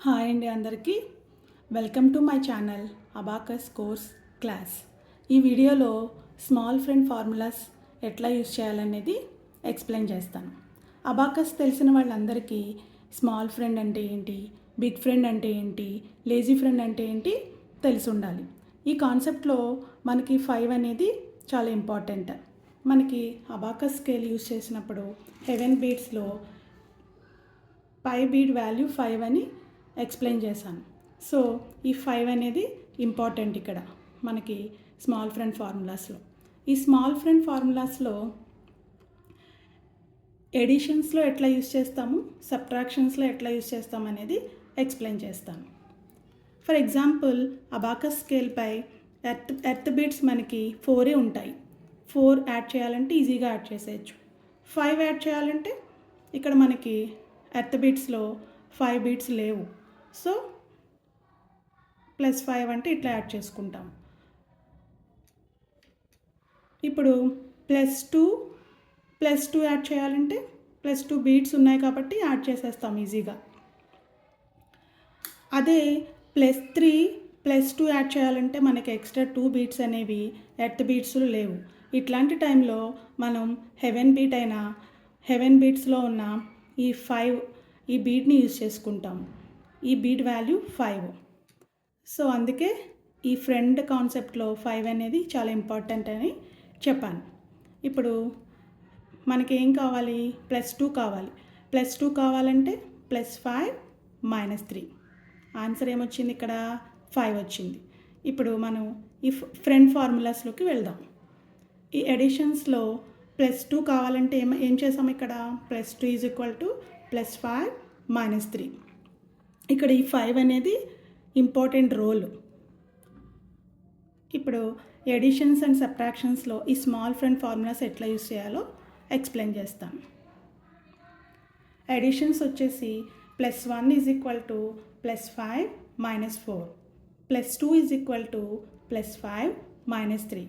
Hi అండి అందరికీ welcome to my channel abacus course class. ఈ వీడియోలో స్మాల్ ఫ్రెండ్ ఫార్ములాస్ ఎట్లా యూస్ చేయాలనేది ఎక్స్ప్లెయిన్ చేస్తాను. అబాకస్ తెలిసిన వాళ్ళందరికీ స్మాల్ ఫ్రెండ్ అంటే ఏంటి, బిగ్ ఫ్రెండ్ అంటే ఏంటి, లేజీ ఫ్రెండ్ అంటే ఏంటి తెలిసి ఉండాలి. ఈ కాన్సెప్ట్లో మనకి 5 అనేది చాలా ఇంపార్టెంట్. మనకి అబాకస్ స్కేల్ యూస్ చేసినప్పుడు హెవెన్ బీట్స్లో పై బీట్ వాల్యూ 5 అని ఎక్స్ప్లెయిన్ చేశాను. సో ఈ 5 అనేది ఇంపార్టెంట్ ఇక్కడ మనకి స్మాల్ ఫ్రెండ్ ఫార్ములాస్లో. ఈ స్మాల్ ఫ్రెండ్ ఫార్ములాస్లో ఎడిషన్స్లో ఎట్లా యూస్ చేస్తాము, సబ్ట్రాక్షన్స్లో ఎట్లా యూస్ చేస్తాము అనేది ఎక్స్ప్లెయిన్ చేస్తాను. ఫర్ ఎగ్జాంపుల్ అబాకస్ స్కేల్పై ఎర్త్ బీట్స్ మనకి 4 ఉంటాయి. 4 యాడ్ చేయాలంటే ఈజీగా యాడ్ చేసేయచ్చు. 5 యాడ్ చేయాలంటే ఇక్కడ మనకి ఎర్త్ బీట్స్లో 5 బీట్స్ లేవు. సో +5 అంటే ఇట్లా యాడ్ చేసుకుంటాం. ఇప్పుడు +2 యాడ్ చేయాలంటే +2 బీట్స్ ఉన్నాయి కాబట్టి యాడ్ చేసేస్తాం ఈజీగా. అదే +3+2 యాడ్ చేయాలంటే మనకి ఎక్స్ట్రా 2 బీట్స్ అనేవి ఎర్త్ బీట్స్లో లేవు. ఇట్లాంటి టైంలో మనం హెవెన్ బీట్స్లో ఉన్న ఈ బీట్ని యూజ్ చేసుకుంటాం. ఈ బీట్ వాల్యూ 5. సో అందుకే ఈ ఫ్రెండ్ కాన్సెప్ట్లో 5 అనేది చాలా ఇంపార్టెంట్ అని చెప్పాను. ఇప్పుడు మనకి ఏం కావాలి, +2 కావాలి. +2 కావాలంటే +5 -3. ఆన్సర్ ఏమొచ్చింది ఇక్కడ 5 వచ్చింది. ఇప్పుడు మనం ఈ ఫ్రెండ్ ఫార్ములాస్లోకి వెళ్దాం. ఈ ఎడిషన్స్లో +2 కావాలంటే ఏం చేసాం, ఇక్కడ +2 = +5 -3. ఇక్కడ ఈ 5 అనేది ఇంపార్టెంట్ రోల్. ఇప్పుడు ఎడిషన్స్ అండ్ సబ్ట్రాక్షన్స్లో ఈ స్మాల్ ఫ్రెండ్ ఫార్ములాస్ ఎట్లా యూస్ చేయాలో ఎక్స్ప్లెయిన్ చేస్తాను. ఎడిషన్స్ వచ్చేసి +1 = +5 -4, +2 = +5 -3,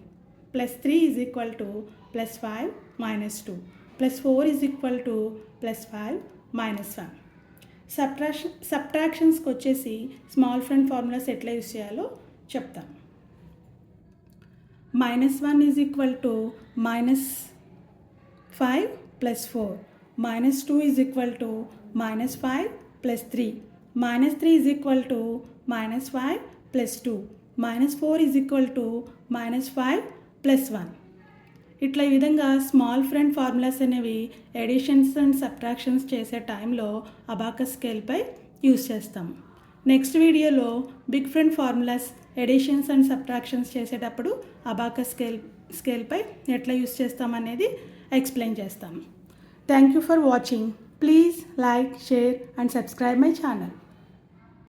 +3 = +5 -2, +4 = +5 -1. సబ్ట్రాక్షన్స్కి వచ్చేసి స్మాల్ ఫ్రెండ్ ఫార్ములాస్ ఎట్లా యూస్ చేయాలో చెప్తాను. -1 = -5 + 4, -2 = -5 + 3, -3 = -5 + 2, -4 = -5 + 1. ఇట్లా ఈ విధంగా స్మాల్ ఫ్రెండ్ ఫార్ములాస్ అనేవి ఎడిషన్స్ అండ్ సబ్ట్రాక్షన్స్ చేసే టైంలో అబాకస్ స్కేల్పై యూస్ చేస్తాము. నెక్స్ట్ వీడియోలో big friend formulas additions and subtractions చేసేటప్పుడు అబాకస్ స్కేల్పై ఎట్లా యూస్ చేస్తామనేది ఎక్స్ప్లెయిన్ చేస్తాము. Thank you for watching. Please like, share and subscribe my channel.